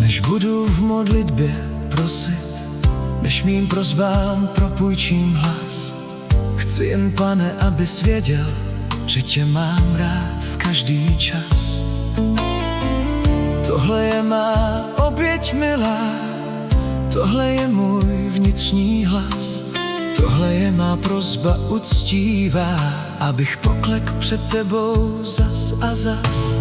Než budu v modlitbě prosit, než mým prosbám propůjčím hlas, chci jen, Pane, abys věděl, že tě mám rád v každý čas. Tohle je má oběť milá, tohle je můj vnitřní hlas, tohle je má prosba uctívá, abych poklek před tebou zas a zas.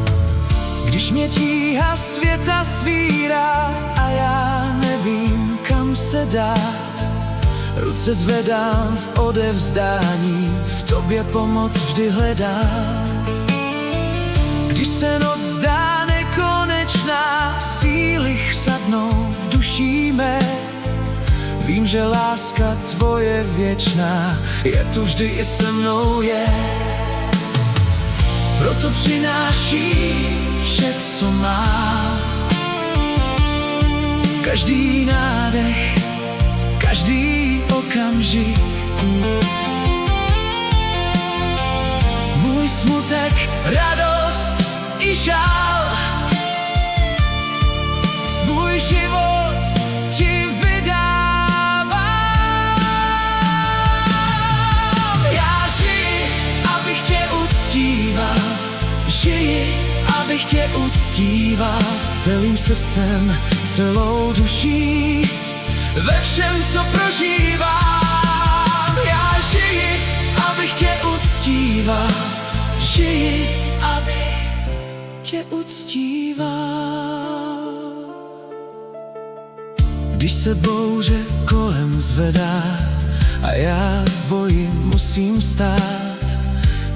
Když mě tíha světa svírá a já nevím, kam se dát, ruce zvedám v odevzdání, v tobě pomoc vždy hledám. Když se noc zdá nekonečná, síly chsadnou v duší mé, vím, že láska tvoje věčná je tu vždy i se mnou je. Proto přináším vše, co mám, každý nádech, každý okamžik, můj smutek, radost i žál, svůj život ti vydávám. Já žiji, abych tě uctíval, žiji, abych tě uctíval celým srdcem, celou duší, ve všem, co prožívám. Já žiji, abych tě uctíval, žiji, abych tě uctíval. Když se bouře kolem zvedá a já v boji musím stát,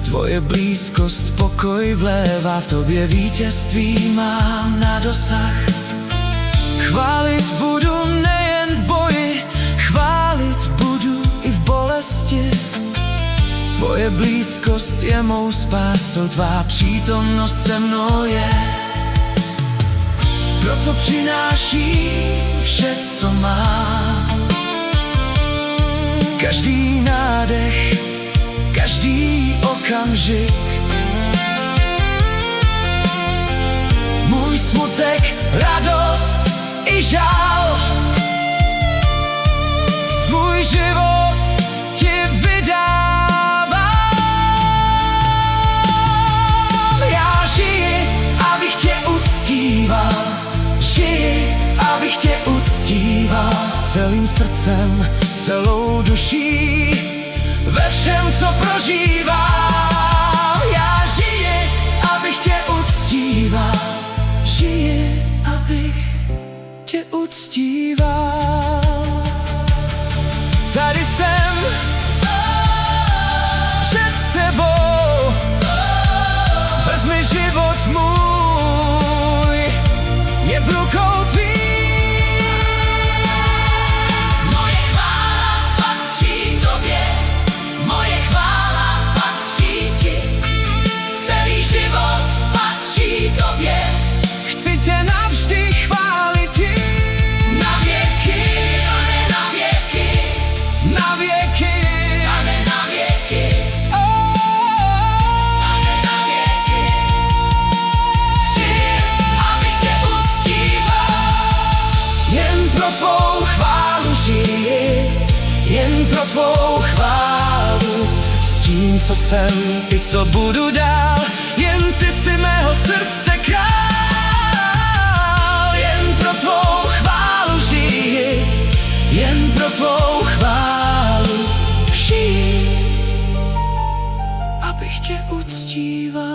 tvoje blízkost pokoj vlévá, v tobě vítězství mám na dosah. Chválit budu nejen v boji, chválit budu i v bolesti. Tvoje blízkost je mou spásou, tvá přítomnost se mnou je. Proto přináším vše, co mám, každý nádech, každý okamžik, můj smutek, radost i žál, svůj život ti vydávám. Já žiji, abych tě uctíval, žiji, abych tě uctíval celým srdcem, celou duší, ve všem, co prožívám. Já žiji, abych tě uctíval, žiji, abych tě uctíval. Tady jsem před tebou, vezmi život můj, je v rukou tvých. Moje chvála patří tobě, moje chvála patří ti, celý život patří tobě. Chci tě navždy chválit ti, na věky, a ne na věky, na věky, a ne na věky, a ne na věky. Žiji, abych tě uctíval, jen pro tvou chválu žiji, jen pro tvou chválu. S tím, co jsem i co budu dál, jen ty si mého srdce král. Jen pro tvou chválu žiji, jen pro tvou chválu žiji, abych tě uctíval.